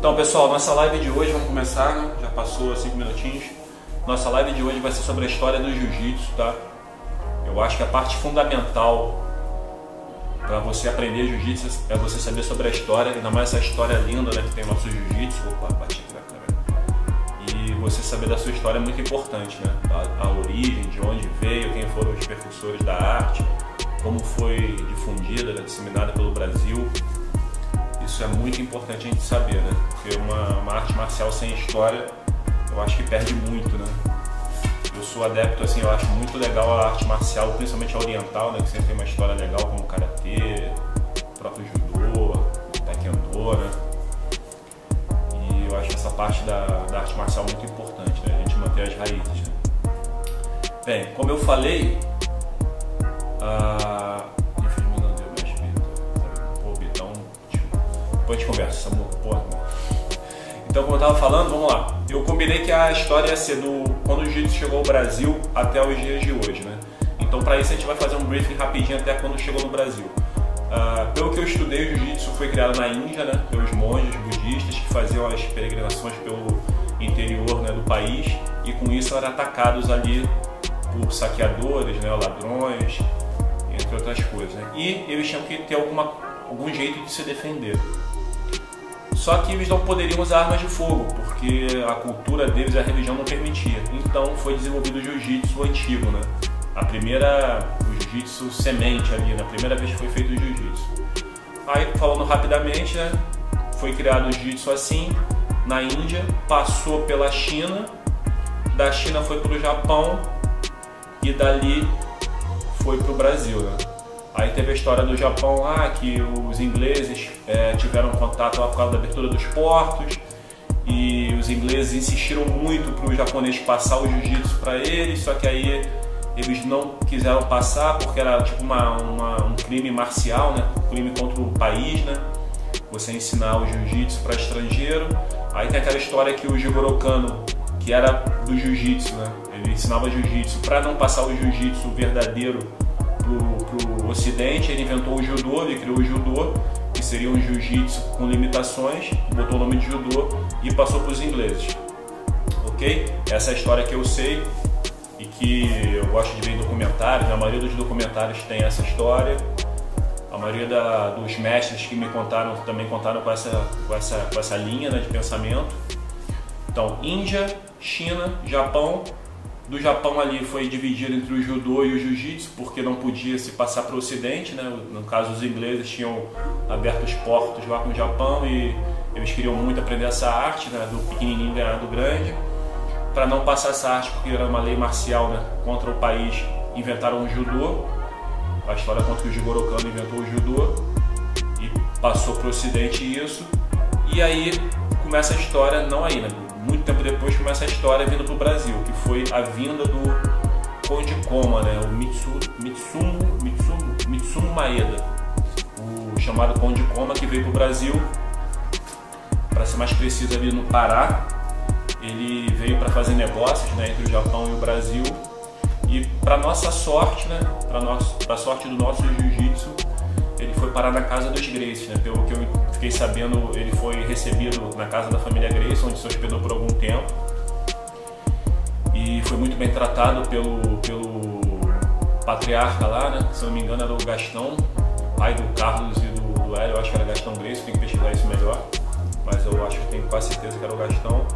Então pessoal, nossa live de hoje, vamos começar, né? Já passou 5 minutinhos. Nossa live de hoje vai ser sobre a história do jiu-jitsu, tá? Eu acho que a parte fundamental para você aprender jiu-jitsu é você saber sobre a história, ainda mais essa história linda, né, que tem o nosso jiu-jitsu. Opa, bati aqui na câmera. E você saber da sua história é muito importante, né? A origem, de onde veio, quem foram os precursores da arte, como foi difundida, né, disseminada pelo Brasil. Isso é muito importante a gente saber, né? Porque uma arte marcial sem história, eu acho que perde muito, né? Eu sou adepto, assim, eu acho muito legal a arte marcial, principalmente a oriental, né? Que sempre tem uma história legal, como o karatê, o próprio judô, o taekwondo, né? E eu acho essa parte da arte marcial muito importante, né? A gente manter as raízes, né? Bem, como eu falei, depois a gente conversa, porra. Então, como eu estava falando, vamos lá. Eu combinei que a história ia ser quando o jiu-jitsu chegou ao Brasil até os dias de hoje, né? Então, para isso a gente vai fazer um briefing rapidinho até quando chegou no Brasil. Pelo que eu estudei, o jiu-jitsu foi criado na Índia, né? Pelos monges budistas que faziam as peregrinações pelo interior, né, do país, e com isso eram atacados ali por saqueadores, né, ladrões, entre outras coisas, né? E eles tinham que ter algum jeito de se defender. Só que eles não poderiam usar armas de fogo, porque a cultura deles, a religião não permitia. Então foi desenvolvido o jiu-jitsu antigo, né? O jiu-jitsu semente ali, na primeira vez que foi feito o jiu-jitsu. Aí, falando rapidamente, né? Foi criado o jiu-jitsu assim, na Índia, passou pela China, da China foi para o Japão e dali foi para o Brasil, né? Aí teve a história do Japão lá, que os ingleses tiveram contato lá por causa da abertura dos portos, e os ingleses insistiram muito para o japonês passar o jiu-jitsu para eles, só que aí eles não quiseram passar porque era tipo um crime marcial, né? Um crime contra o país, né? Você ensinar o jiu-jitsu para estrangeiro. Aí tem aquela história que o Jigoro Kano, que era do jiu-jitsu, né? Ele ensinava jiu-jitsu para não passar o jiu-jitsu verdadeiro pro ocidente. Ele inventou o judô, ele criou o judô, que seria um jiu-jitsu com limitações, botou o nome de judô e passou para os ingleses. Ok? Essa é a história que eu sei e que eu gosto de ver em documentários. A maioria dos documentários tem essa história. A maioria dos mestres que me contaram também contaram com essa linha, né, de pensamento. Então, Índia, China, Japão. Do Japão ali foi dividido entre o judô e o jiu-jitsu, porque não podia se passar para o ocidente, né? No caso, os ingleses tinham aberto os portos lá com o Japão e eles queriam muito aprender essa arte, né? Do pequenininho ganhar do grande. Para não passar essa arte, porque era uma lei marcial, né, contra o país, inventaram o judô. A história conta que o Jigoro Kano inventou o judô e passou para o ocidente isso. E aí começa a história, não aí, né? Muito tempo depois começa a história vindo para o Brasil, que foi a vinda do Conde Koma, né? O Mitsumu Maeda, o chamado Conde Koma, que veio para o Brasil, para ser mais preciso ali no Pará. Ele veio para fazer negócios, né, entre o Japão e o Brasil, e para nossa sorte, né, para a sorte do nosso jiu-jitsu, ele foi parar na casa dos Gracie, né? Pelo que eu fiquei sabendo, ele foi recebido na casa da família Gracie, onde se hospedou por algum tempo, e foi muito bem tratado pelo patriarca lá, né? Se não me engano era o Gastão, pai do Carlos e do Hélio. Eu acho que era Gastão Gracie, tem que pesquisar isso melhor, mas eu acho que tenho quase certeza que era o Gastão.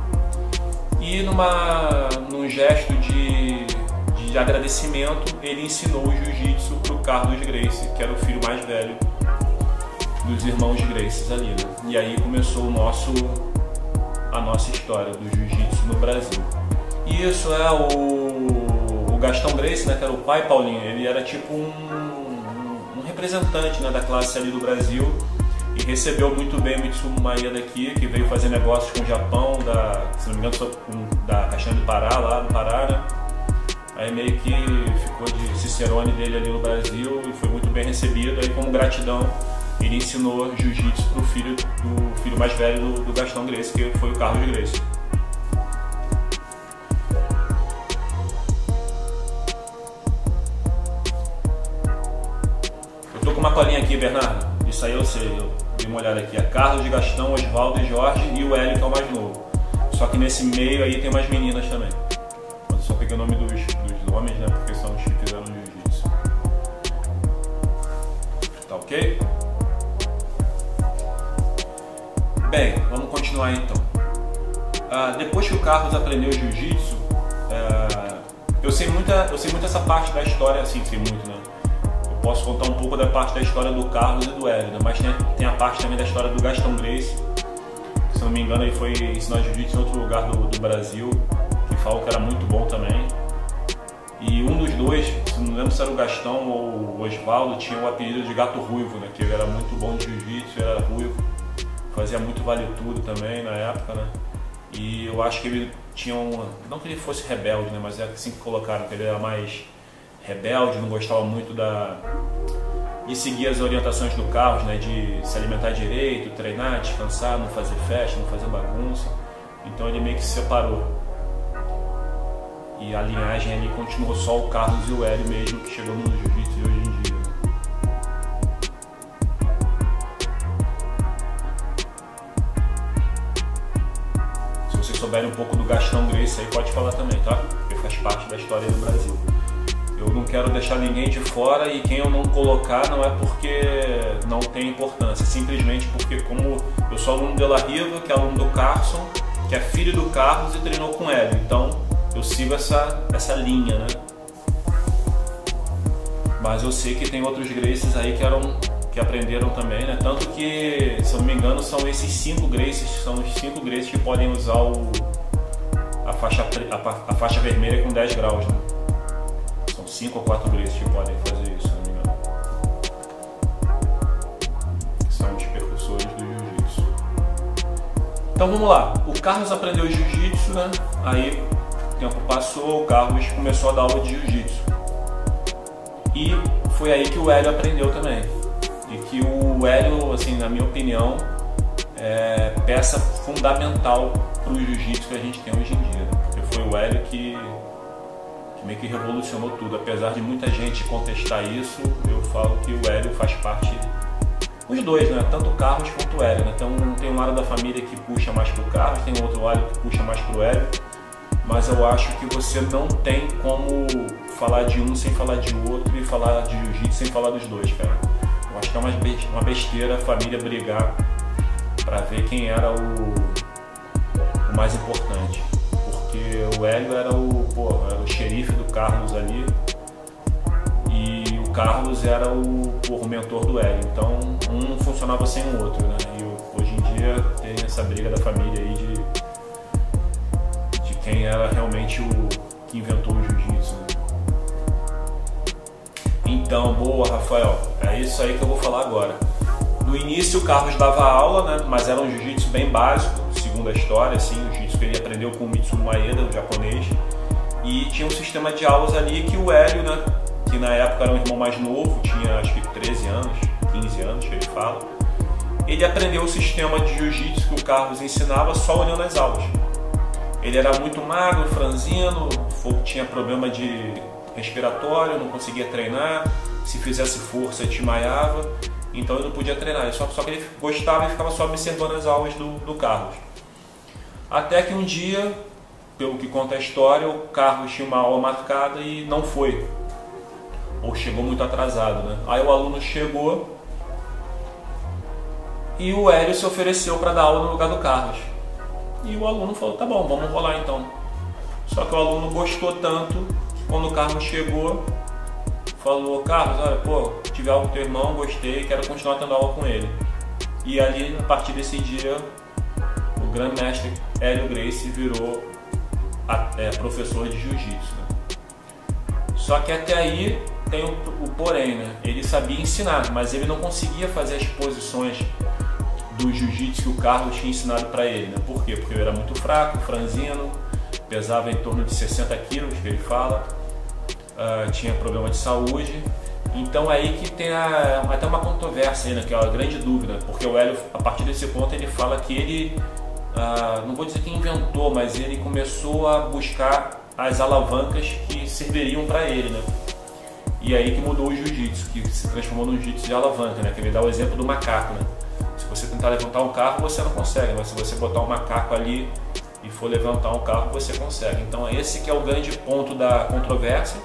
E num gesto de agradecimento, ele ensinou o jiu-jitsu para o Carlos Gracie, que era o filho mais velho dos irmãos Gracie ali, né? E aí começou a nossa história do jiu-jitsu no Brasil. E isso é o Gastão Gracie, né, que era o pai, Paulinho, ele era tipo um representante, né, da classe ali do Brasil, e recebeu muito bem o Mitsumu Maeda aqui, que veio fazer negócios com o Japão, se não me engano, da Caixinha do Pará, lá do Pará, né? Aí meio que ficou de cicerone dele ali no Brasil e foi muito bem recebido. Aí, como gratidão, ele ensinou jiu-jitsu pro filho mais velho do Gastão Gracie, que foi o Carlos Gracie. Eu tô com uma colinha aqui, Bernardo. Isso aí eu sei. dei uma olhada aqui, é Carlos, Gastão, Osvaldo e Jorge e o Hélio, que é o mais novo. Só que nesse meio aí tem umas meninas também. Mas eu só peguei o nome dos homens, né? Porque são os que fizeram jiu-jitsu. Tá ok? Bem, vamos continuar então. Depois que o Carlos aprendeu jiu-jitsu, eu sei muito essa parte da história, assim, sei muito, né? Eu posso contar um pouco da parte da história do Carlos e do Hélio, né? Mas tem a parte também da história do Gastão Gracie. Se não me engano, ele foi ensinar jiu-jitsu em outro lugar do Brasil, que falam que era muito bom também. E um dos dois, se não lembro se era o Gastão ou o Osvaldo, tinha o apelido de Gato Ruivo, né? Que ele era muito bom de jiu-jitsu, era ruivo, fazia muito vale tudo também na época, né? E eu acho que ele tinha não que ele fosse rebelde, né? Mas é assim que colocaram, que ele era mais rebelde, não gostava muito de seguir as orientações do Carlos, né? De se alimentar direito, treinar, descansar, não fazer festa, não fazer bagunça. Então ele meio que se separou. E a linhagem ali continuou só o Carlos e o Hélio mesmo, que chegou no jiu-jitsu de hoje em dia. Se vocês souberem um pouco do Gastão Gracie aí, pode falar também, tá? Porque faz parte da história do Brasil. Eu não quero deixar ninguém de fora, e quem eu não colocar não é porque não tem importância, simplesmente porque, como eu sou aluno de La Riva, que é aluno do Carson, que é filho do Carlos e treinou com ele, então eu sigo essa linha, né? Mas eu sei que tem outros Gracies aí que aprenderam também, né? Tanto que, se eu não me engano, são esses 5 Gracies, são os 5 Gracies que podem usar a faixa vermelha com 10 graus, né? 5 ou 4 Gracies que podem fazer isso, se não me engano. São os percussores do jiu-jitsu. Então vamos lá. O Carlos aprendeu jiu-jitsu, né? Aí o tempo passou, o Carlos começou a dar aula de jiu-jitsu. E foi aí que o Hélio aprendeu também. E que o Hélio, assim, na minha opinião, é peça fundamental para o jiu-jitsu que a gente tem hoje em dia, né? Porque foi o Hélio que meio que revolucionou tudo. Apesar de muita gente contestar isso, eu falo que o Hélio faz parte, os dois, né? Tanto o Carlos quanto o Hélio, né? Então tem um lado da família que puxa mais pro Carlos, tem outro lado que puxa mais pro Hélio, mas eu acho que você não tem como falar de um sem falar de outro e falar de jiu-jitsu sem falar dos dois, cara. Eu acho que é uma besteira a família brigar pra ver quem era o mais importante. Porque o Hélio era o xerife do Carlos ali, e o Carlos era o mentor do Hélio, então um não funcionava sem o outro, né? E hoje em dia tem essa briga da família aí de quem era realmente o que inventou o jiu-jitsu, né? Então, boa, Rafael, é isso aí que eu vou falar agora. No início o Carlos dava aula, né? Mas era um jiu-jitsu bem básico, segundo a história, assim, o jiu-jitsu que ele aprendeu com o Mitsuno Maeda, o japonês, e tinha um sistema de aulas ali que o Hélio, né, que na época era um irmão mais novo, tinha acho que 13 anos, 15 anos que ele fala, ele aprendeu o sistema de jiu-jitsu que o Carlos ensinava só olhando as aulas. Ele era muito magro, franzino, tinha problema de respiratório, não conseguia treinar, se fizesse força desmaiava, então ele não podia treinar, só que ele gostava e ficava só observando as aulas do Carlos. Até que um dia, pelo que conta a história, o Carlos tinha uma aula marcada e não foi, ou chegou muito atrasado, né? Aí o aluno chegou e o Hélio se ofereceu para dar aula no lugar do Carlos. E o aluno falou, tá bom, vamos rolar então. Só que o aluno gostou tanto que quando o Carlos chegou, falou, Carlos, olha, pô, tive aula com teu irmão, gostei, quero continuar tendo aula com ele. E ali, a partir desse dia, o grande mestre Hélio Gracie virou professor de jiu-jitsu, né? Só que até aí tem o porém, né? Ele sabia ensinar, mas ele não conseguia fazer as posições do jiu-jitsu que o Carlos tinha ensinado para ele, né? Por quê? Porque ele era muito fraco, franzino, pesava em torno de 60 quilos, que ele fala, tinha problema de saúde. Então aí que tem até uma controvérsia aí, né? Que é uma grande dúvida, porque o Hélio, a partir desse ponto, ele fala que ele, não vou dizer que inventou, mas ele começou a buscar as alavancas que serviriam para ele, né? E aí que mudou o jiu-jitsu, que se transformou num jiu-jitsu de alavanca, né? Que ele dá o exemplo do macaco, né? Se tentar levantar um carro, você não consegue, mas se você botar um macaco ali e for levantar um carro, você consegue. Então esse que é o grande ponto da controvérsia,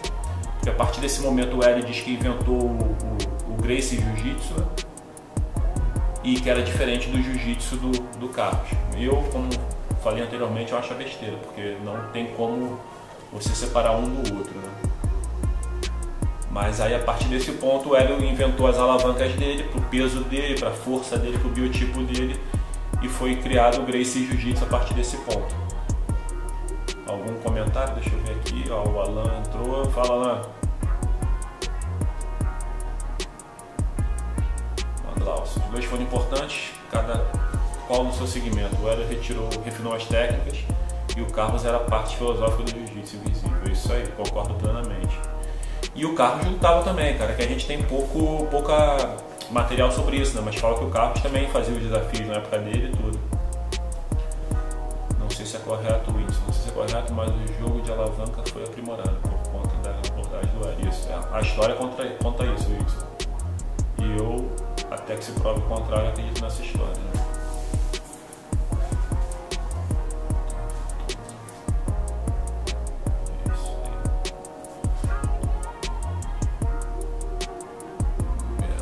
porque a partir desse momento o Hélio diz que inventou o Gracie Jiu-Jitsu, né? E que era diferente do Jiu-Jitsu do Carlos. Eu, como falei anteriormente, eu acho a besteira, porque não tem como você separar um do outro, né? Mas aí a partir desse ponto o Hélio inventou as alavancas dele, pro peso dele, pra força dele, pro biotipo dele, e foi criado o Gracie Jiu-Jitsu a partir desse ponto. Algum comentário? Deixa eu ver aqui. Ó, o Alan entrou. Fala, Alan. Manda lá. Os dois foram importantes, cada qual no seu segmento. O Hélio refinou as técnicas e o Carlos era a parte filosófica do Jiu-Jitsu invisível. Isso aí, concordo plenamente. E o Carlos lutava também, cara, que a gente tem pouca material sobre isso, né? Mas fala que o Carlos também fazia os desafios na época dele e tudo. Não sei se é correto isso, não sei se é correto, mas o jogo de alavanca foi aprimorado por conta da abordagem do Hélio. Isso, a história conta isso. E eu, até que se prove o contrário, acredito nessa história, né?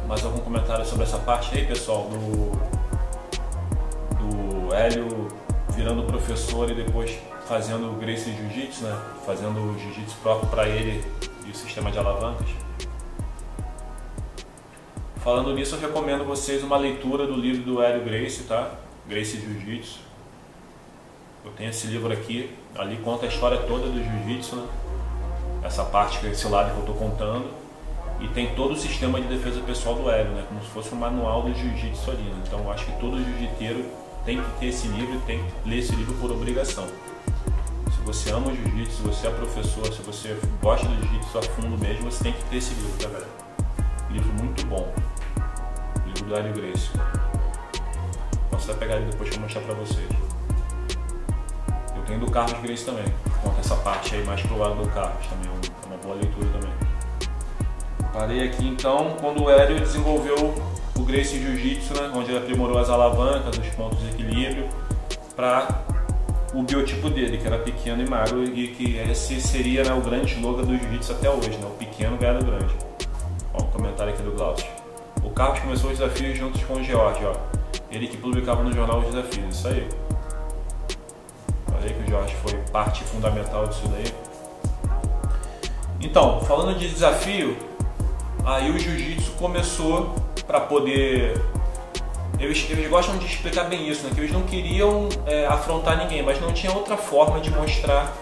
Mais algum comentário sobre essa parte aí, pessoal, do Hélio virando professor e depois fazendo o Gracie Jiu-Jitsu, né? Fazendo o Jiu-Jitsu próprio para ele e o sistema de alavancas. Falando nisso, eu recomendo vocês uma leitura do livro do Hélio Gracie, tá? Gracie Jiu-Jitsu. Eu tenho esse livro aqui, ali conta a história toda do Jiu-Jitsu, né? Essa parte, esse lado que eu estou contando. E tem todo o sistema de defesa pessoal do Hélio, né? Como se fosse um manual do Jiu-Jitsu ali, né? Então eu acho que todo jiu-jiteiro tem que ter esse livro, tem que ler esse livro por obrigação. Se você ama o Jiu-Jitsu, se você é professor, se você gosta do Jiu-Jitsu a fundo mesmo, você tem que ter esse livro, tá, galera? Livro muito bom. Livro do Hélio Gracie. Posso até pegar ele depois para mostrar pra vocês. Eu tenho do Carlos Gracie também. Conta essa parte aí mais pro lado do Carlos também. É uma boa leitura também. Parei aqui então quando o Hélio desenvolveu o Gracie Jiu-Jitsu, né, onde ele aprimorou as alavancas, os pontos de equilíbrio para o biotipo dele, que era pequeno e magro, e que esse seria, né, o grande slogan do Jiu-Jitsu até hoje, né, o pequeno ganha do grande. Ó, um comentário aqui do Glaucio. O Carlos começou os desafios juntos com o George, ó. Ele que publicava no jornal os desafios, isso aí. Falei que o George foi parte fundamental disso daí. Então, falando de desafio, aí o Jiu-Jitsu começou para poder... Eles gostam de explicar bem isso, né? Que eles não queriam afrontar ninguém, mas não tinha outra forma de mostrar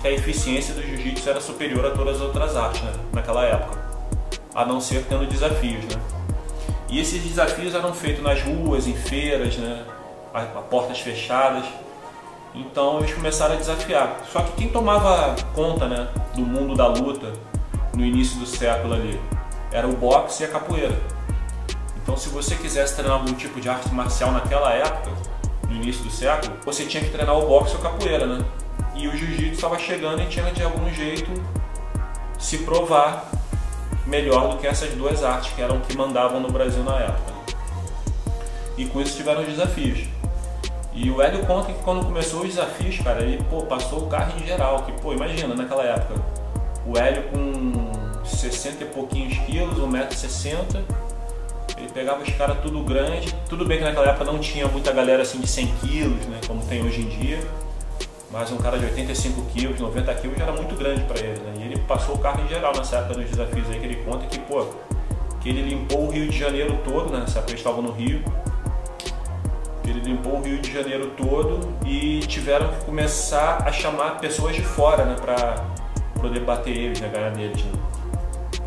que a eficiência do Jiu-Jitsu era superior a todas as outras artes, né? Naquela época, a não ser tendo desafios, né? E esses desafios eram feitos nas ruas, em feiras, né? A portas fechadas. Então eles começaram a desafiar. Só que quem tomava conta, né, do mundo da luta no início do século ali era o boxe e a capoeira. Então se você quisesse treinar algum tipo de arte marcial naquela época, no início do século, você tinha que treinar o boxe ou a capoeira, né? E o jiu-jitsu estava chegando e tinha de algum jeito se provar melhor do que essas duas artes que eram que mandavam no Brasil na época. E com isso tiveram os desafios. E o Hélio conta que quando começou os desafios, cara, ele passou o carro em geral. Que, imagina, naquela época, o Hélio com 60 e pouquinhos quilos, 1,60 m, ele pegava os caras tudo grande. Tudo bem que naquela época não tinha muita galera assim de 100 quilos, né, como tem hoje em dia. Mas um cara de 85 quilos, 90 quilos já era muito grande para ele, né? E ele passou o carro em geral nessa época dos desafios aí, que ele conta que, que ele limpou o Rio de Janeiro todo, né? Nessa época eles estavam no Rio. Ele limpou o Rio de Janeiro todo e tiveram que começar a chamar pessoas de fora, né, para poder bater eles, né, ganhar deles, né?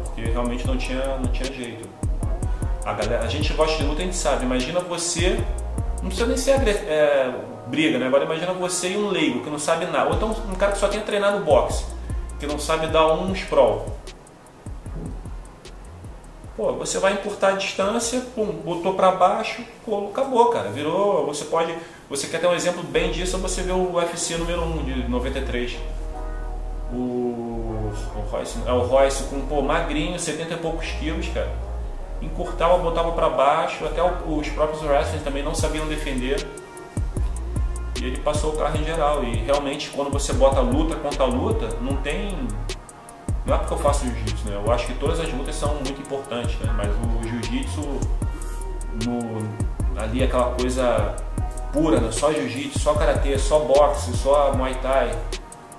Porque realmente não tinha jeito. A gente gosta de luta, a gente sabe. Imagina você, não precisa nem ser briga, né? Agora imagina você e um leigo que não sabe nada, ou então um cara que só tem treinado boxe, que não sabe dar um sprawl. Você vai encurtar a distância, botou para baixo, acabou, cara. Virou, você quer ter um exemplo bem disso, você vê o UFC número 1 de 93. O Royce com, magrinho, 70 e poucos quilos, cara. encurtava, botava para baixo, até os próprios wrestlers também não sabiam defender. E ele passou o carro em geral. E realmente, quando você bota luta contra luta, não é porque eu faço jiu-jitsu, né? Eu acho que todas as lutas são muito importantes, né? Mas o jiu-jitsu, ali aquela coisa pura, né? Só jiu-jitsu, só karatê, só boxe, só muay thai,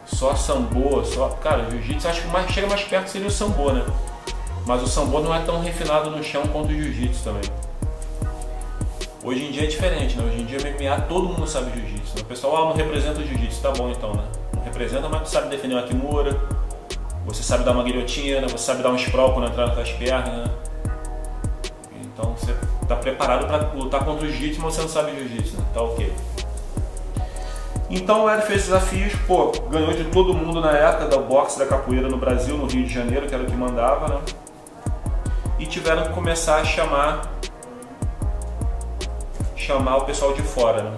só sambo, Cara, o jiu-jitsu acho que chega mais perto seria o sambo, né? Mas o sambo não é tão refinado no chão quanto o jiu-jitsu também. Hoje em dia é diferente, né? Hoje em dia MMA todo mundo sabe jiu-jitsu, né? O pessoal, não representa o jiu-jitsu, tá bom então, né? Não representa, mas tu sabe defender uma kimura, você sabe dar uma guilhotina, você sabe dar um sprawl quando entrar nas tuas pernas, né? Então você tá preparado para lutar contra o jiu-jitsu, mas você não sabe jiu-jitsu, né? Tá ok. Então o Hélio fez desafios, ganhou de todo mundo na época do boxe da capoeira no Brasil, no Rio de Janeiro, que era o que mandava, né? E tiveram que começar a chamar o pessoal de fora, né?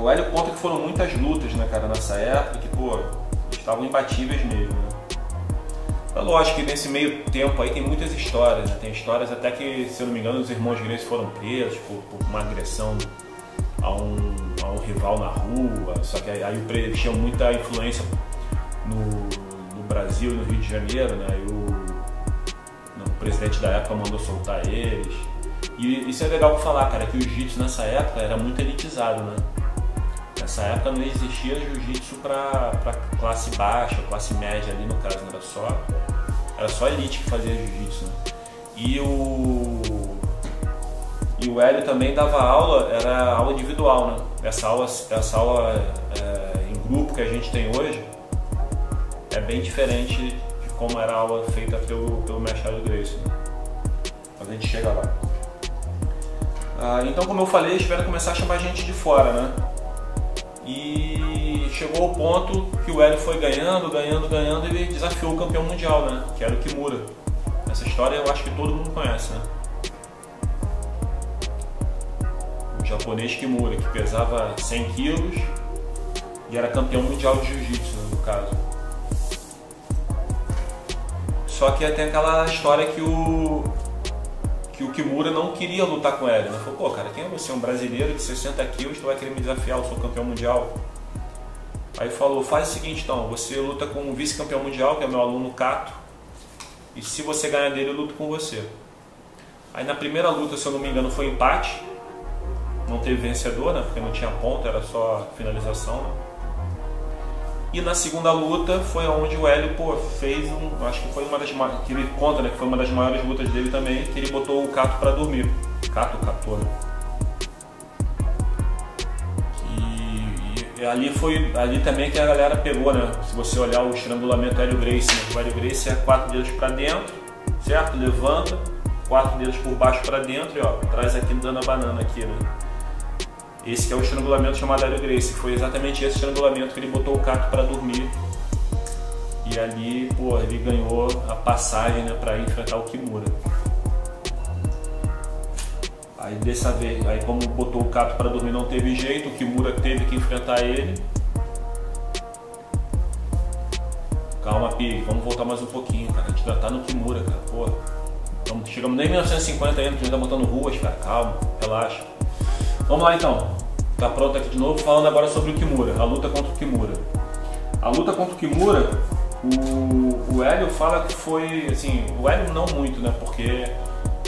O Hélio conta que foram muitas lutas, né, cara, nessa época, que estavam imbatíveis mesmo, né? É lógico que nesse meio tempo aí tem muitas histórias, né? Tem histórias até que, se eu não me engano, os irmãos Gracie foram presos por uma agressão a um rival na rua, só que aí tinha muita influência no Brasil e no Rio de Janeiro, né? Aí o presidente da época mandou soltar eles. E isso é legal pra falar, cara, que o jiu-jitsu nessa época era muito elitizado, né? Nessa época não existia jiu-jitsu pra classe baixa, classe média ali no caso, era só elite que fazia jiu-jitsu, né? E o Hélio também dava aula, era aula individual, né? Essa aula em grupo que a gente tem hoje é bem diferente de como era a aula feita pelo mestre Hélio Gracie, né? Mas a gente chega lá. Então, como eu falei, eles tiveram que começar a chamar gente de fora, né? E chegou ao ponto que o Hélio foi ganhando e ele desafiou o campeão mundial, né? Que era o Kimura. Essa história eu acho que todo mundo conhece, né? O japonês Kimura, que pesava 100 quilos e era campeão mundial de jiu-jitsu, né, no caso. Só que tem aquela história que o Kimura não queria lutar com ele, né? Falou, cara, quem é você? Um brasileiro de 60 quilos, tu vai querer me desafiar, eu sou campeão mundial. Aí falou, faz o seguinte então, você luta com o vice-campeão mundial, que é meu aluno Kato, e se você ganhar dele, eu luto com você. Aí na primeira luta, se eu não me engano, foi empate, não teve vencedor, né? Porque não tinha ponto, era só finalização, né? E na segunda luta foi onde o Hélio fez acho que foi uma das que ele conta, né, que foi uma das maiores lutas dele também, que ele botou o Kato para dormir. Kato, né? E ali também que a galera pegou, né? Se você olhar o estrangulamento Hélio Gracie, né? O Hélio Gracie é 4 dedos para dentro, certo? Levanta, 4 dedos por baixo para dentro e ó, traz aqui dando a banana aqui, né? Esse que é o estrangulamento chamado Hélio Gracie, foi exatamente esse estrangulamento que ele botou o Kato para dormir. E ali, ele ganhou a passagem, né, para enfrentar o Kimura. Aí dessa vez, como botou o Kato para dormir não teve jeito, o Kimura teve que enfrentar ele. Calma, Pi, vamos voltar mais um pouquinho, cara. A gente ainda tá no Kimura, cara. Chegamos nem em 1950 ainda, a gente tá botando ruas, cara. Calma, relaxa. Vamos lá então, tá pronto aqui de novo, falando agora sobre o Kimura, a luta contra o Kimura. A luta contra o Kimura, o Hélio fala que foi, assim, o Hélio não muito, né, porque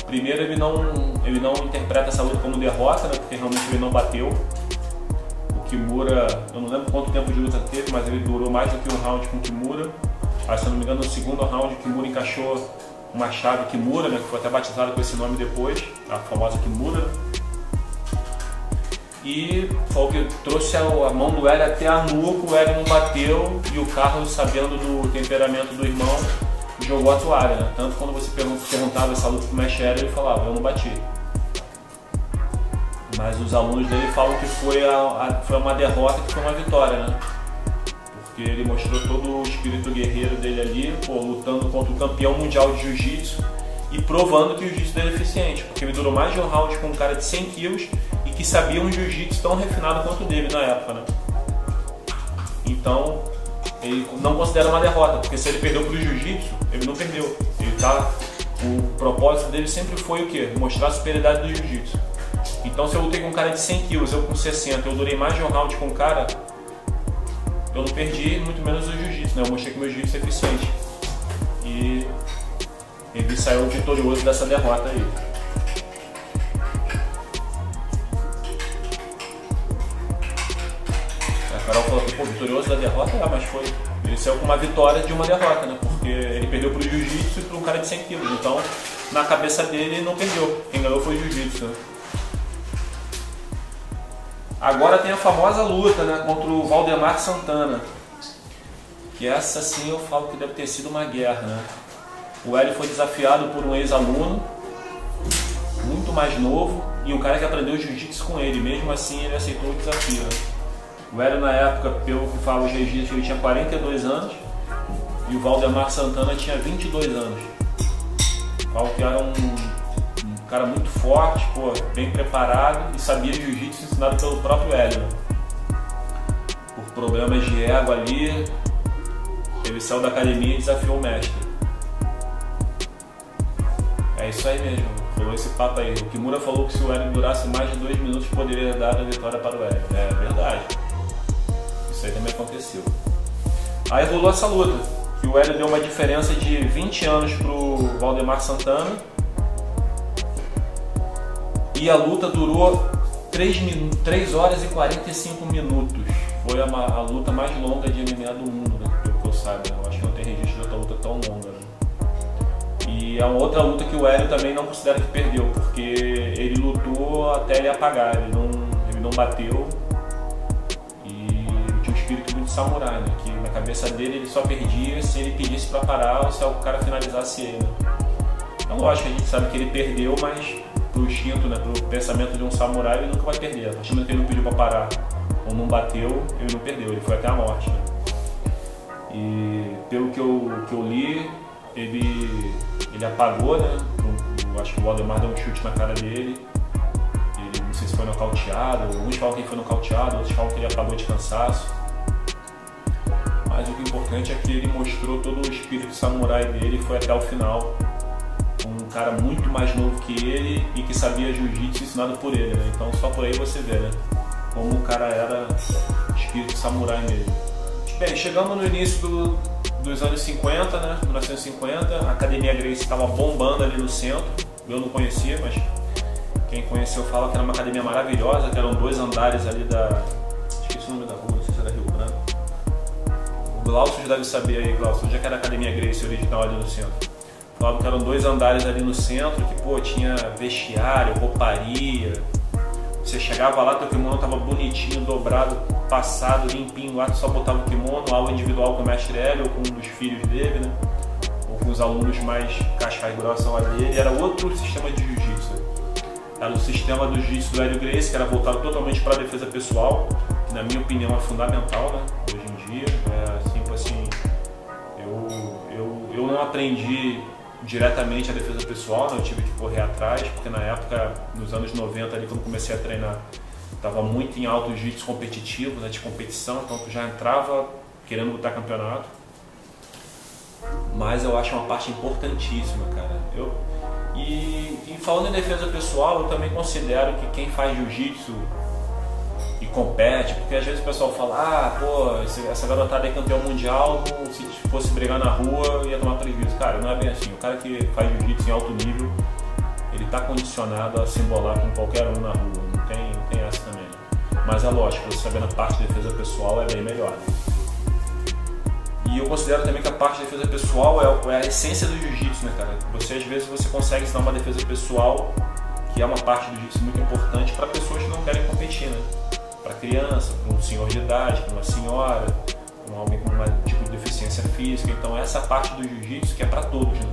primeiro ele não interpreta essa luta como derrota, né, porque realmente ele não bateu. O Kimura, eu não lembro quanto tempo de luta teve, mas ele durou mais do que um round com o Kimura. Aí, se eu não me engano, no segundo round o Kimura encaixou uma chave Kimura, né, que foi até batizado com esse nome depois, a famosa Kimura. E foi o que trouxe a mão do Hélio até a nuca, o Hélio não bateu e o Carlos, sabendo do temperamento do irmão, jogou a toalha, né? Tanto quando você perguntava essa luta pro mestre Hélio, ele falava, eu não bati. Mas os alunos dele falam que foi uma derrota, que foi uma vitória, né? Porque ele mostrou todo o espírito guerreiro dele ali, lutando contra o campeão mundial de jiu-jitsu e provando que o jiu-jitsu dele é eficiente, porque ele durou mais de um round com um cara de 100 quilos e que sabia um jiu-jitsu tão refinado quanto o dele na época, né? Então, ele não considera uma derrota, porque se ele perdeu pro jiu-jitsu, ele não perdeu. Ele tá o propósito dele sempre foi o quê? Mostrar a superioridade do jiu-jitsu. Então se eu lutei com um cara de 100 kg, eu com 60, eu durei mais de um round com o cara, eu não perdi muito menos o jiu-jitsu, né? Eu mostrei que meu jiu-jitsu é eficiente. E ele saiu vitorioso dessa derrota aí. A Carol falou que, pô, vitorioso da derrota? Ah, mas foi. Ele saiu com uma vitória de uma derrota, né? Porque ele perdeu pro jiu-jitsu e para um cara de 100 kg. Então, na cabeça dele, ele não perdeu. Quem ganhou foi o jiu-jitsu, né? Agora tem a famosa luta, né, contra o Waldemar Santana. Que essa sim eu falo que deve ter sido uma guerra, né? O Hélio foi desafiado por um ex-aluno, muito mais novo, e um cara que aprendeu jiu-jitsu com ele. Mesmo assim, ele aceitou o desafio, né? O Hélio, na época, pelo que fala os registros, ele tinha 42 anos e o Waldemar Santana tinha 22 anos. O que era um cara muito forte, pô, bem preparado e sabia jiu-jitsu ensinado pelo próprio Hélio, né? Por problemas de ego ali, ele saiu da academia e desafiou o mestre. É isso aí mesmo, falou esse papo aí. O Kimura falou que se o Hélio durasse mais de 2 minutos poderia dar a vitória para o Hélio. É verdade. Isso aí também aconteceu. Aí rolou essa luta, que o Hélio deu uma diferença de 20 anos pro Waldemar Santana. E a luta durou 3 horas e 45 minutos. Foi a luta mais longa de MMA do mundo, né? Pelo que eu saiba. Eu acho que não tem registro de outra luta tão longa, né? E é uma outra luta que o Hélio também não considera que perdeu, porque ele lutou até ele apagar, ele não bateu. Espírito muito samurai, né? Que na cabeça dele ele só perdia se ele pedisse para parar ou se o cara finalizasse ele, né? Então lógico, a gente sabe que ele perdeu, mas pro instinto, né? Pro pensamento de um samurai, ele nunca vai perder. A partir do momento que ele não pediu para parar ou não bateu, ele não perdeu, ele foi até a morte, né? E pelo que eu li, ele apagou, né? Eu acho que o Waldemar deu um chute na cara dele. Ele não sei se foi nocauteado, uns falam que ele foi nocauteado, outros falam que ele apagou de cansaço. Mas o que é importante é que ele mostrou todo o espírito samurai dele e foi até o final. Um cara muito mais novo que ele e que sabia jiu-jitsu ensinado por ele, né? Então só por aí você vê, né? Como o cara era espírito samurai mesmo. Bem, chegamos no início dos anos 50, né? 1950, a Academia Gracie estava bombando ali no centro. Eu não conhecia, mas quem conheceu fala que era uma academia maravilhosa, que eram 2 andares ali da... Esqueci o nome da rua, não sei se era Rio Branco. O Glaucio já deve saber aí, Glaucio, já que era a Academia Gracie original ali no centro. Falavam que eram 2 andares ali no centro, que pô, tinha vestiário, rouparia. Você chegava lá, teu kimono tava bonitinho, dobrado, passado, limpinho lá, tu só botava o kimono, aula individual com o mestre Hélio ou com um dos filhos dele, né? Ou com os alunos mais casca grossa lá dele. Era outro sistema de jiu-jitsu. Era o sistema do jiu-jitsu do Hélio Gracie, que era voltado totalmente para a defesa pessoal, que na minha opinião é fundamental, né? Hoje em dia. Assim, eu não aprendi diretamente a defesa pessoal, né? Eu tive que correr atrás, porque na época, nos anos 90, ali, quando comecei a treinar, estava muito em alto jiu-jitsu competitivo, né? De competição, então tu já entrava querendo lutar campeonato. Mas eu acho uma parte importantíssima, cara. E falando em defesa pessoal, eu também considero que quem faz jiu-jitsu e compete, porque às vezes o pessoal fala, ah, pô, essa garotada é campeão mundial, se fosse brigar na rua ia tomar prejuízo. Cara, não é bem assim. O cara que faz jiu-jitsu em alto nível, ele está condicionado a se embolar com qualquer um na rua, não tem essa também, né? Mas é lógico, você sabendo a parte de defesa pessoal é bem melhor. E eu considero também que a parte de defesa pessoal é a essência do jiu-jitsu, né, cara? Às vezes você consegue ensinar uma defesa pessoal, que é uma parte do jiu-jitsu muito importante para pessoas que não querem competir, né? Para criança, para um senhor de idade, para uma senhora, para alguém com um tipo de deficiência física. Então essa parte do jiu-jitsu que é para todos, né?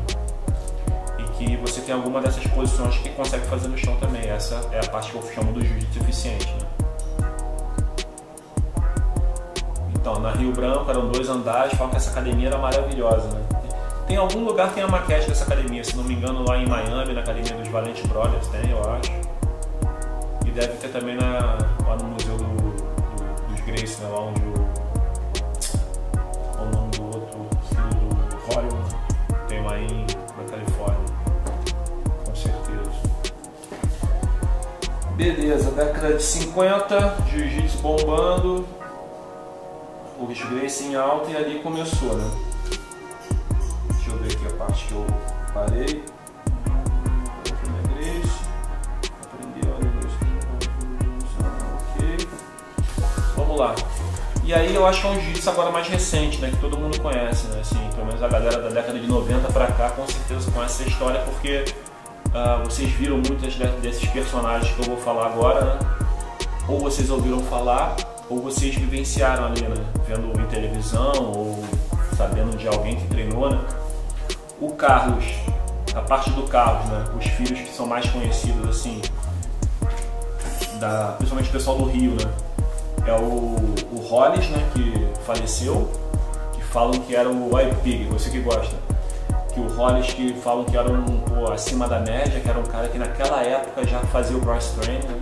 E que você tem alguma dessas posições que consegue fazer no chão também. Essa é a parte que eu chamo do jiu-jitsu eficiente, né? Então, na Rio Branco eram 2 andares, falam que essa academia era maravilhosa, né? Tem algum lugar que tem a maquete dessa academia, se não me engano, lá em Miami, na academia dos Valente Brothers, tem, eu acho. E deve ter também lá no museu dos Gracie, né? Lá onde o nome do outro filho do Hollywood tem lá na Califórnia. Beleza, década de 50, jiu-jitsu bombando, o Gracie em alta e ali começou, né? Deixa eu ver aqui a parte que eu parei. Ok. Vamos lá. E aí eu acho que é um jiu-jitsu agora mais recente, né? Que todo mundo conhece, né? Assim, pelo menos a galera da década de 90 pra cá com certeza conhece essa história porque vocês viram muitos desses personagens que eu vou falar agora, né? Ou vocês ouviram falar, ou vocês vivenciaram ali, né? Vendo em televisão, ou sabendo de alguém que treinou, né? O Carlos, a parte do Carlos, né? Os filhos que são mais conhecidos, assim, principalmente o pessoal do Rio, né? É o Hollis, né? Que faleceu, que falam que era o White Pig, você que gosta. Que o Hollis, que falam que era acima da média, que era um cara que naquela época já fazia o cross training, né?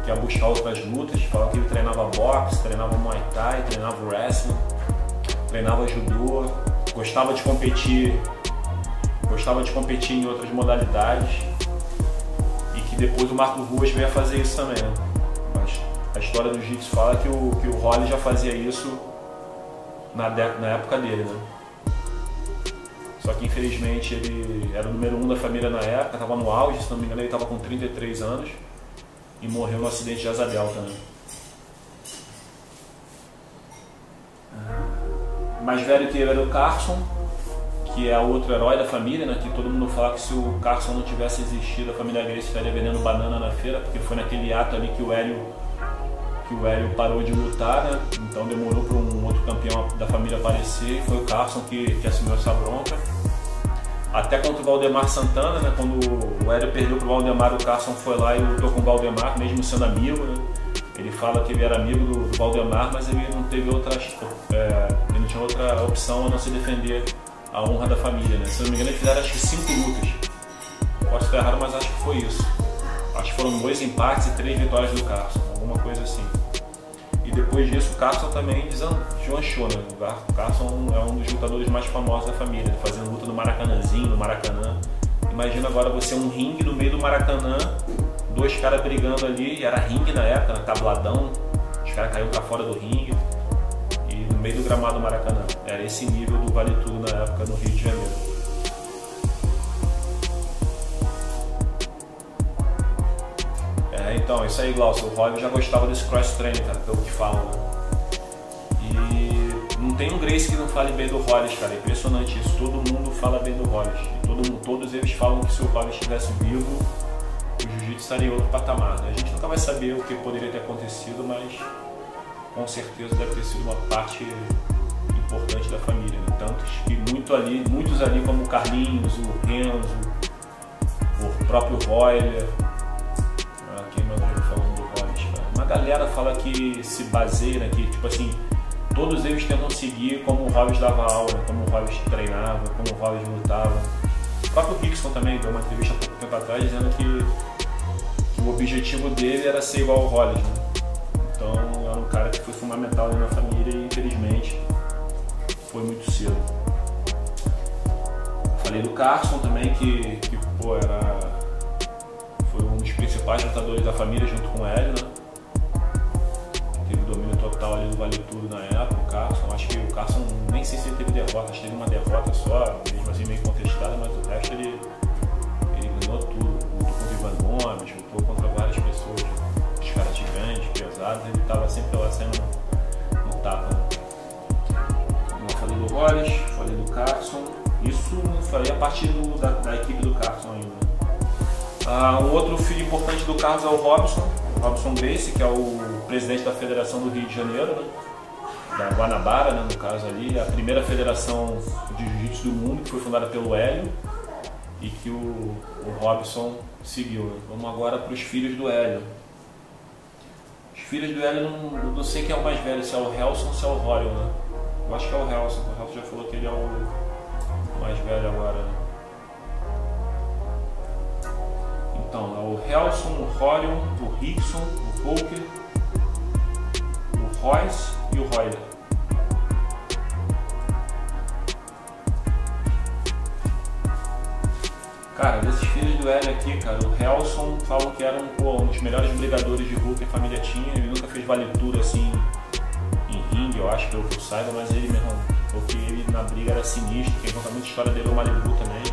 Que ia buscar outras lutas, falam que ele treinava boxe, treinava Muay Thai, treinava wrestling, treinava judô, gostava de competir em outras modalidades e que depois o Marco Ruas veio a fazer isso também, né? Mas a história do jiu-jitsu fala que o Hollis já fazia isso na época dele, né? Só que infelizmente ele era o número 1 da família na época, estava no auge, se não me engano ele estava com 33 anos e morreu no acidente de asa delta, né? Mais velho que ele era o Carson, que é outro herói da família, né? Que todo mundo fala que se o Carson não tivesse existido, a família Gracie estaria vendendo banana na feira, porque foi naquele ato ali que o Hélio parou de lutar, né? Então demorou para um outro campeão da família aparecer e foi o Carson que assumiu essa bronca. Até contra o Valdemar Santana, né? Quando o Hélio perdeu para o Valdemar, o Carson foi lá e lutou com o Valdemar, mesmo sendo amigo, né? Ele fala que ele era amigo do Valdemar, mas ele não teve ele não tinha outra opção a não se defender a honra da família, né? Se não me engano, eles fizeram acho que 5 lutas. Posso estar errado, mas acho que foi isso. Acho que foram 2 empates e 3 vitórias do Carson, alguma coisa assim. E depois disso, o Carson também deslanchou, né? O Carson é um dos lutadores mais famosos da família, fazendo luta no Maracanãzinho, no Maracanã. Imagina agora você um ringue no meio do Maracanã, 2 caras brigando ali, e era ringue na época, né? Tabladão, os caras caíram pra fora do ringue. No meio do gramado do Maracanã. Era esse nível do Vale Tudo na época no Rio de Janeiro. Então, isso aí, Glaucio. O Rob já gostava desse cross-training, cara, pelo que falam, né? E não tem um Gracie que não fale bem do Hollis, cara. É impressionante isso. Todo mundo fala bem do Hollis. E todos eles falam que se o Hollis estivesse vivo, o jiu-jitsu estaria em outro patamar, né? A gente nunca vai saber o que poderia ter acontecido, mas com certeza deve ter sido uma parte importante da família, né? Tantos que muitos ali como o Carlinhos, o Renzo, o próprio Royler, quem mais eu falando do Hollis, cara? Uma galera fala que se baseia, né? Que tipo assim, todos eles tentam seguir como o Hollis dava aula, como o Hollis treinava, como o Hollis lutava. O próprio Rickson também deu uma entrevista há pouco tempo atrás dizendo que o objetivo dele era ser igual ao Hollis, né? Então era um cara que foi fundamental ali na família e infelizmente foi muito cedo. Falei do Carson também, que foi um dos principais lutadores da família junto com o Hélio, né? Teve domínio total ali do Vale Tudo na época, o Carson. Acho que o Carson, nem sei se ele teve derrota, acho que teve uma derrota só, mesmo assim meio contestada, mas o resto ele ganhou tudo. Lutou contra o Ivan Gomes, lutou contra várias pessoas, os caras gigantes, pesados, ele estava sempre lá sendo no tapa, né? Eu falei do Hollis, falei do Carson, isso não falei a partir da equipe do Carson ainda. Um outro filho importante do Carlos é o Robson Gracie, que é o presidente da Federação do Rio de Janeiro, né? Da Guanabara, né? No caso ali, a primeira federação de jiu-jitsu do mundo, que foi fundada pelo Hélio e que o Robson seguiu, né? Vamos agora para os filhos do Hélio. Os filhos do Hélio, não sei quem é o mais velho, se é o Helson ou se é o Royal, né? Eu acho que é o Helson já falou que ele é o mais velho agora, né? Então, é o Helson, o Rorion, o Rickson, o Poker, o Royce e o Royler. Cara, desses filhos do do Hélio aqui, cara, o Helson, falam que era um dos melhores brigadores de rua que a família tinha. Ele nunca fez vale-tudo assim em ringue, eu acho, pelo que eu saiba, mas ele mesmo, porque ele na briga era sinistro. Quem conta muita história dele é o Malibu também.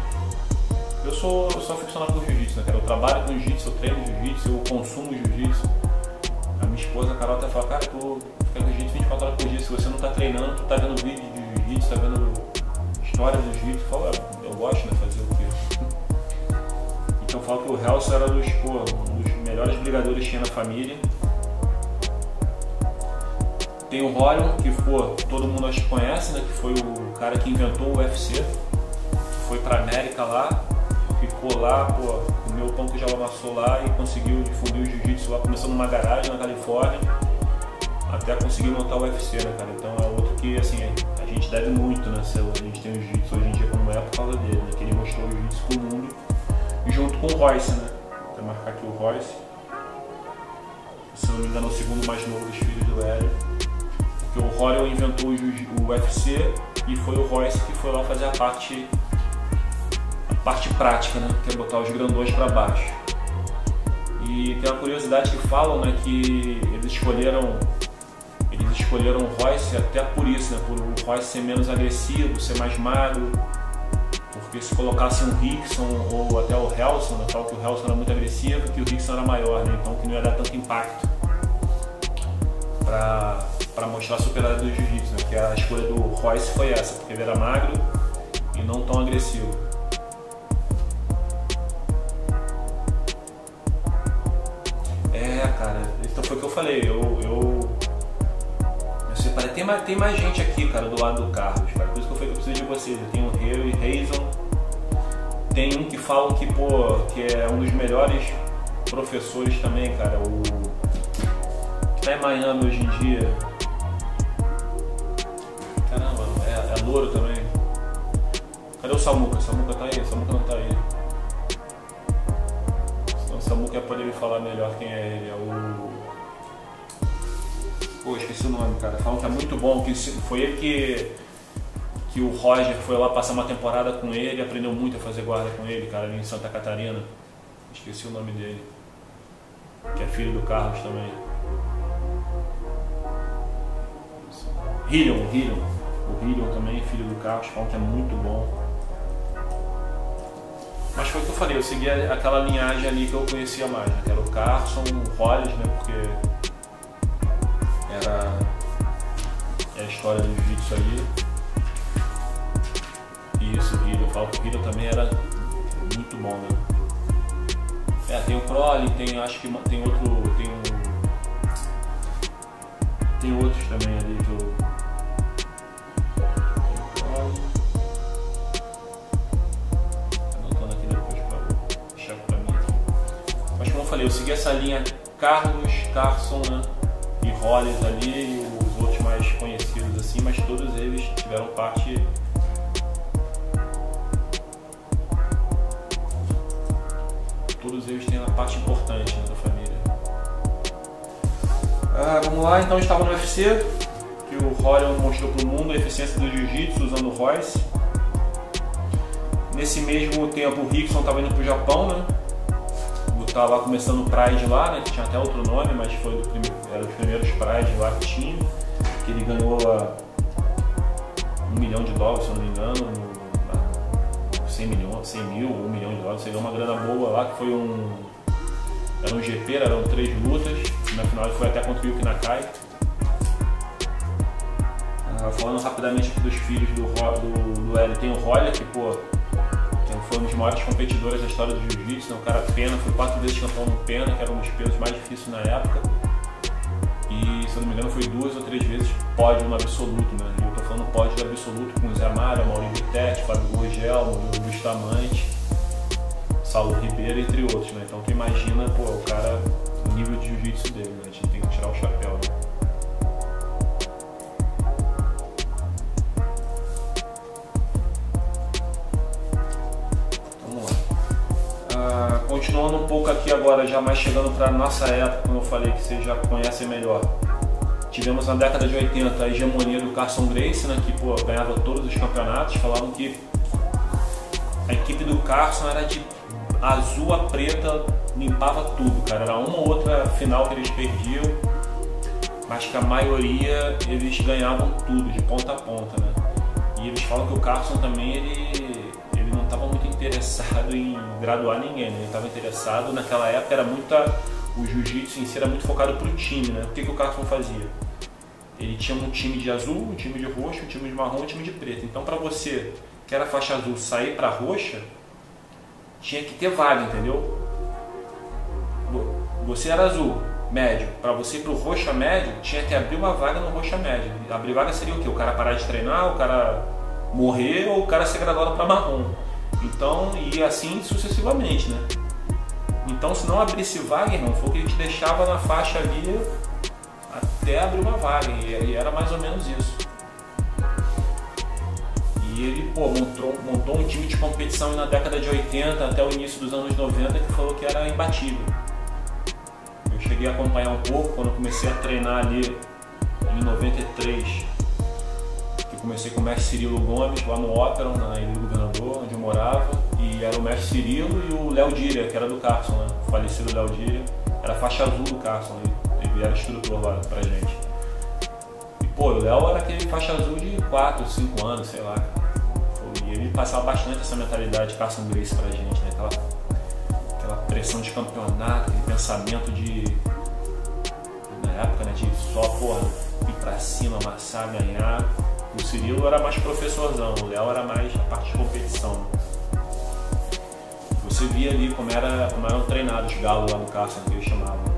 Eu sou aficionado por jiu-jitsu, né, cara? Eu trabalho com jiu-jitsu, eu treino jiu-jitsu, eu consumo jiu-jitsu. A minha esposa, a Carol, até fala, cara, tu fica com jiu-jitsu 24 horas por dia. Se você não tá treinando, tu tá vendo vídeo de jiu-jitsu, tá vendo história do jiu-jitsu. Fala, eu gosto, né, fazer o quê? Então eu falo que o Helson era um dos melhores brigadores que tinha na família. Tem o Rorion, que todo mundo acho que conhece, né? Que foi o cara que inventou o UFC. Foi pra América lá, ficou lá, comeu o pão que já amassou lá e conseguiu difundir o jiu-jitsu lá. Começou numa garagem na Califórnia, até conseguir montar o UFC, né, cara? Então é outro que, assim, a gente deve muito, né? Se a gente tem o jiu-jitsu hoje em dia como é por causa dele, né? Que ele mostrou o jiu-jitsu pro mundo, junto com o Royce, né? Vou marcar aqui o Royce. Se não me engano, é o segundo mais novo dos filhos do Hélio. Porque o Rorion inventou o UFC e foi o Royce que foi lá fazer a parte prática, né? Que é botar os grandões para baixo. E tem uma curiosidade que falam, né? Que eles escolheram o Royce até por isso, né? Por o Royce ser menos agressivo, ser mais magro. Porque se colocasse um Rickson ou até o Helson, né? Falam que o Helson era muito agressivo e que o Rickson era maior, né? Então que não ia dar tanto impacto para mostrar a superioridade do jiu-jitsu, né? Que a escolha do Royce foi essa, porque ele era magro e não tão agressivo. Cara, então foi o que eu falei, eu separei, tem mais gente aqui, cara, do lado do Carlos, cara, por isso que eu falei que eu preciso de vocês. Eu tenho o Reison, tem um que falam que, que é um dos melhores professores também, cara, que tá em Miami hoje em dia. Caramba, é louro também. Cadê o Samuca? O Samuca tá aí? O Samuca não tá aí. Senão o Samuca ia poder me falar melhor quem é ele. É o... Pô, esqueci o nome, cara. Falam que é muito bom, que foi ele que o Roger foi lá passar uma temporada com ele, aprendeu muito a fazer guarda com ele, cara, ali em Santa Catarina. Esqueci o nome dele. Que é filho do Carlos também. Hillion. O Hillion também, filho do Carlos, falam que é muito bom. Mas foi o que eu falei, eu segui aquela linhagem ali que eu conhecia mais, né? Que era o Carson, o Hollis, né? Porque é a história do jiu-jitsu ali. E isso, o Hillion, eu falo que o Hillion também era muito bom, né? Tem o Crowley, acho que tem outros também ali que eu... Anotando aqui depois para deixar pra mim. Mas como eu falei, eu segui essa linha Carlos, Carson, né? E Hollis ali e os outros mais conhecidos assim, mas todos eles tiveram parte... Todos eles têm uma parte importante, né, da família. Vamos lá, então estava no UFC, que o Rorion mostrou para o mundo a eficiência do jiu-jitsu usando o Royce. Nesse mesmo tempo o Rickson estava indo para o Japão, né? Lutar lá começando o Pride lá, né? Que tinha até outro nome, mas era os primeiros Pride lá que tinha. Que ele ganhou $1 milhão, se eu não me engano. 100 mil ou $1 milhão, seria uma grana boa lá, que foi era um GP, eram 3 lutas, e na final ele foi até contra o Yuki Nakai. Falando rapidamente aqui dos filhos do Hélio, tem o Roller, que foi um dos maiores competidores da história do jiu-jitsu, né? O cara pena, foi 4 vezes campeão no pena, que era um dos pesos mais difíceis na época. E, se eu não me engano, foi 2 ou 3 vezes pódio no absoluto, né? E eu tô falando pódio do absoluto com o Zé Mário, Maurício Tete, Fábio Gurgel, Murilo Bustamante, Saulo Ribeiro, entre outros, né? Então tu imagina, o cara, o nível de jiu-jitsu dele, né? A gente tem que tirar o chapéu, né? Vamos lá. Continuando um pouco aqui agora, já mais chegando para nossa época, como eu falei, que vocês já conhecem melhor. Tivemos na década de 80 a hegemonia do Carson Gracie, né, que ganhava todos os campeonatos. Falavam que a equipe do Carson era a azul, a preta limpava tudo, cara. Era uma ou outra final que eles perdiam, mas que a maioria eles ganhavam tudo, de ponta a ponta, né? E eles falam que o Carlson também, ele não estava muito interessado em graduar ninguém, né? Ele estava interessado, naquela época era o jiu-jitsu em si era muito focado pro time, né? O que o Carlson fazia? Ele tinha um time de azul, um time de roxo, um time de marrom, um time de preto. Então para você que era faixa azul sair para roxa, tinha que ter vaga, entendeu? Você era azul, médio. Para você ir pro roxa médio, tinha que abrir uma vaga no roxa médio. Abrir vaga seria o quê? O cara parar de treinar, o cara morrer ou o cara ser graduado para marrom. Então, e assim sucessivamente, né? Então, se não abrisse vaga, irmão, foi o que ele te deixava na faixa ali até abrir uma vaga. E era mais ou menos isso. E ele, pô, montou um time de competição na década de 80 até o início dos anos 90 que falou que era imbatível. Eu cheguei a acompanhar um pouco quando eu comecei a treinar ali em 93, que comecei com o mestre Cirilo Gomes lá no Ópera, na Ilha do Governador, onde eu morava, e era o mestre Cirilo e o Léo Díria, que era do Carlson, né? O falecido Léo Díria, era faixa azul do Carlson, ele era instrutor lá pra gente. E pô, o Léo era aquele faixa azul de 4, 5 anos, sei lá, cara. E ele passava bastante essa mentalidade de Carlson Gracie pra gente, né? Aquela pressão de campeonato, aquele pensamento na época, né, de só, porra, ir pra cima, amassar, ganhar. O Cirilo era mais professorzão, o Léo era mais a parte de competição. Você via ali como eram treinados os galos lá no Carlson, que eles chamavam.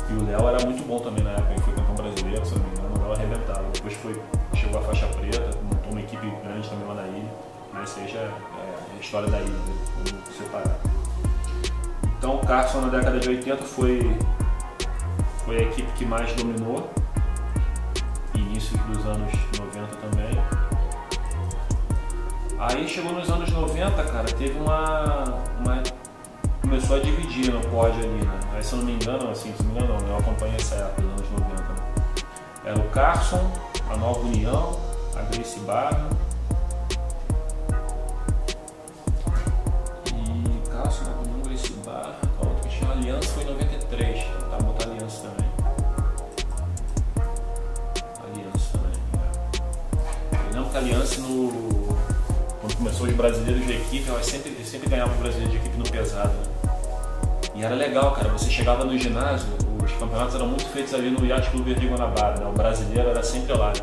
E o Léo era muito bom também na época, ele foi campeão brasileiro, se não me engano, o Léo arrebentava. Depois chegou a faixa preta, montou uma equipe grande também lá na ilha, mas seja a história da ilha, né? Vamos separar. Então o Carlson na década de 80 foi a equipe que mais dominou, início dos anos 90 também. Aí chegou nos anos 90, cara, teve começou a dividir no pódio ali, né? Aí se eu não me engano, eu acompanhei essa época dos anos 90, né? Era o Carlson, a Nova União, a Gracie Barra. E Carlson, Nova União, Gracie Barra, a outra que tinha Aliança foi em 93, tá, botar Aliança também. Aliança também. Eu lembro que a Aliança quando começou os brasileiros de equipe, elas sempre ganhavam os brasileiros de equipe no pesado, né? E era legal, cara, você chegava no ginásio, os campeonatos eram muito feitos ali no Yacht Clube Rio Guanabara, né? O brasileiro era sempre lá, né?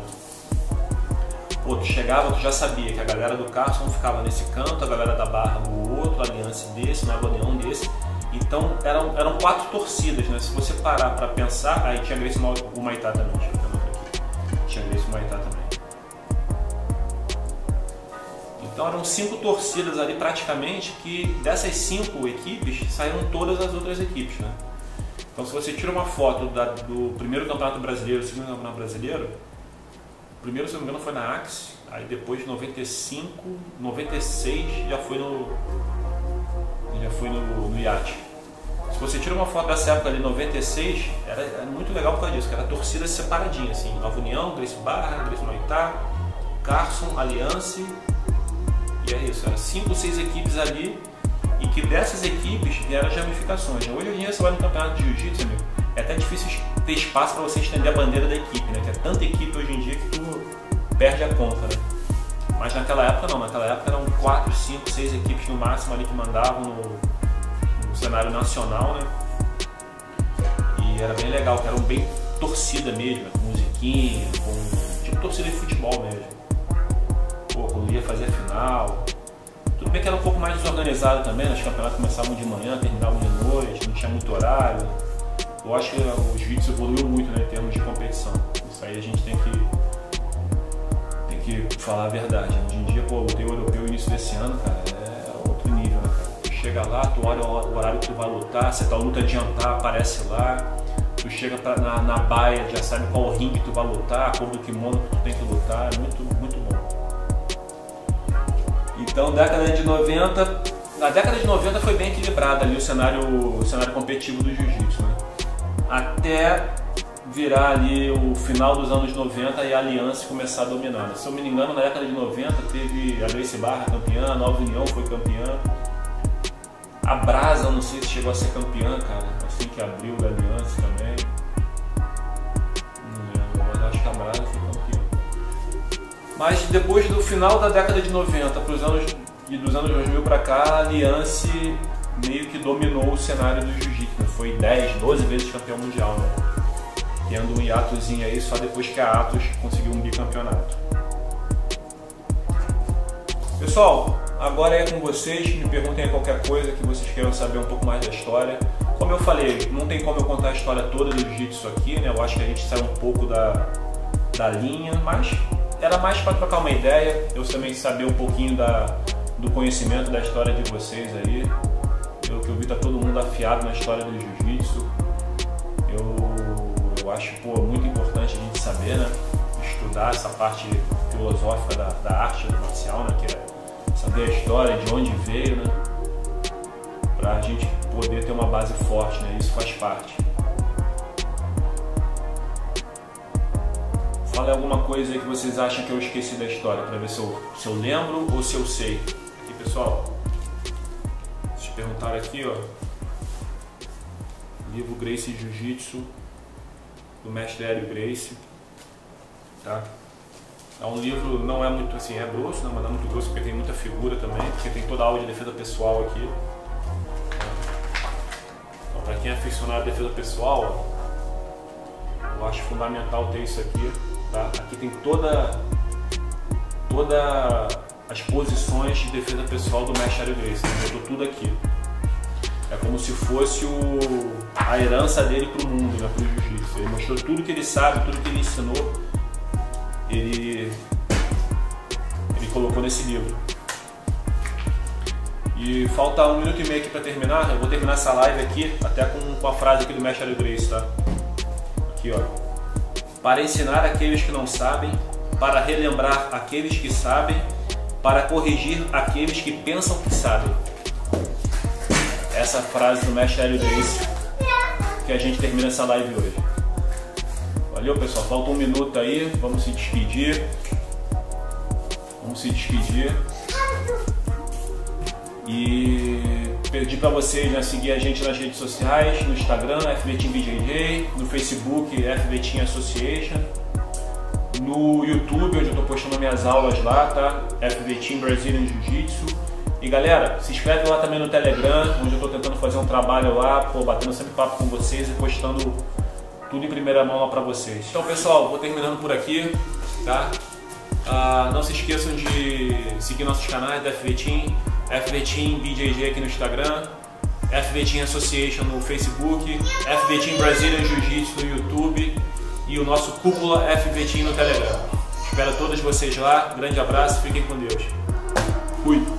Pô, tu chegava, tu já sabia que a galera do Carlson ficava nesse canto, a galera da Barra no outro, a Aliança desse, Nova União desse. Então eram 4 torcidas, né? Se você parar pra pensar, aí tinha Gracie Humaitá também, tinha Gracie Humaitá também. Então eram 5 torcidas ali praticamente, que dessas 5 equipes saíram todas as outras equipes, né? Então se você tira uma foto do primeiro campeonato brasileiro, do segundo campeonato brasileiro, o primeiro, se não me engano, foi na Axe, aí depois de 95, 96 já foi no Yacht. Se você tira uma foto dessa época ali, 96, era muito legal por causa disso, que era torcida separadinha, assim, Nova União, Gracie Barra, Gracie Humaitá, Carlson, Aliança. E é isso, eram 5 ou 6 equipes ali, e que dessas equipes vieram as ramificações. Hoje em dia você vai no campeonato de jiu-jitsu, amigo, é até difícil ter espaço para você estender a bandeira da equipe, né? Que é tanta equipe hoje em dia que tu perde a conta, né? Mas naquela época não, naquela época eram 4, 5, 6 equipes no máximo ali que mandavam no cenário nacional, né? E era bem legal, que eram bem torcida mesmo, com musiquinha, com tipo torcida de futebol mesmo. Pô, quando ia fazer a final. Tudo bem que era um pouco mais desorganizado também, né? Os campeonatos começavam de manhã, terminavam de noite, não tinha muito horário. Eu acho que os jiu-jitsu evoluiu muito, né, em termos de competição. Isso aí a gente tem que falar a verdade. Hoje em dia, pô, o lutei europeu no início desse ano, cara, é outro nível, né, cara? Tu chega lá, tu olha o horário que tu vai lutar, se a tua luta adiantar, aparece lá. Tu chega na baia, já sabe qual ringue tu vai lutar, a cor do kimono que tu tem que lutar, é muito, muito bom. Então, na década de 90 foi bem equilibrado ali o cenário competitivo do jiu-jitsu, né? Até virar ali o final dos anos 90 e a Aliança começar a dominar. Se eu me engano, na década de 90 teve a Gracie Barra campeã, a Nova União foi campeã, A Brasa, eu não sei se chegou a ser campeã, cara, assim que abriu da Aliança também. Não lembro, mas acho que a Brasa foi campeã. Mas depois do final da década de 90 dos anos 2000 pra cá, a Aliança meio que dominou o cenário do jiu-jitsu, né? Foi 10, 12 vezes campeão mundial, né? Tendo um hiatozinho aí só depois que a Atos conseguiu um bicampeonato. Pessoal, agora é com vocês, me perguntem aí qualquer coisa que vocês queiram saber um pouco mais da história. Como eu falei, não tem como eu contar a história toda do jiu-jitsu aqui, né? Eu acho que a gente saiu um pouco da linha, mas era mais para trocar uma ideia, eu também saber um pouquinho do conhecimento da história de vocês aí. Eu vi tá todo mundo afiado na história do jiu-jitsu. Eu acho, pô, muito importante a gente saber, né? Estudar essa parte filosófica da arte marcial, né? Que é saber a história, de onde veio, né? Pra gente poder ter uma base forte, né? Isso faz parte. Fala alguma coisa aí que vocês acham que eu esqueci da história, pra ver se eu lembro ou se eu sei. Aqui, pessoal. Vocês perguntaram aqui, ó. Livro Gracie Jiu-Jitsu, do mestre Hélio Gracie, tá? É um livro, não é muito assim, é grosso, né? Mas não é muito grosso porque tem muita figura também, porque tem toda a aula de defesa pessoal aqui. Então, para quem é aficionado à defesa pessoal, ó, eu acho fundamental ter isso aqui, tá? Aqui tem toda as posições de defesa pessoal do mestre Hélio Gracie, né? Eu botou tudo aqui. É como se fosse a herança dele para o mundo, né, para o jiu-jitsu. Ele mostrou tudo que ele sabe, tudo que ele ensinou, ele colocou nesse livro. E falta 1 minuto e meio aqui para terminar. Eu vou terminar essa live aqui até com a frase aqui do mestre Hélio Gracie, tá? Aqui, ó. Para ensinar aqueles que não sabem, para relembrar aqueles que sabem, para corrigir aqueles que pensam que sabem. Essa frase do mestre Hélio Gracie que a gente termina essa live hoje. Valeu, pessoal, falta 1 minuto aí, vamos se despedir. E pedir para vocês, né, seguir a gente nas redes sociais, no Instagram, FBTeamBJJ, no Facebook, FBTeam Association, no YouTube, onde eu estou postando minhas aulas lá, tá? FBTeam Brazilian Jiu-Jitsu. E galera, se inscreve lá também no Telegram, onde eu estou tentando fazer um trabalho lá, pô, batendo sempre papo com vocês e postando tudo em primeira mão lá pra vocês. Então pessoal, vou terminando por aqui, tá? Não se esqueçam de seguir nossos canais da FBTeam, FBTeam BJJ aqui no Instagram, FBTeam Association no Facebook, FBTeam Brazilian Jiu-Jitsu no YouTube e o nosso Cúpula FBTeam no Telegram. Espero todos vocês lá, grande abraço, fiquem com Deus. Fui!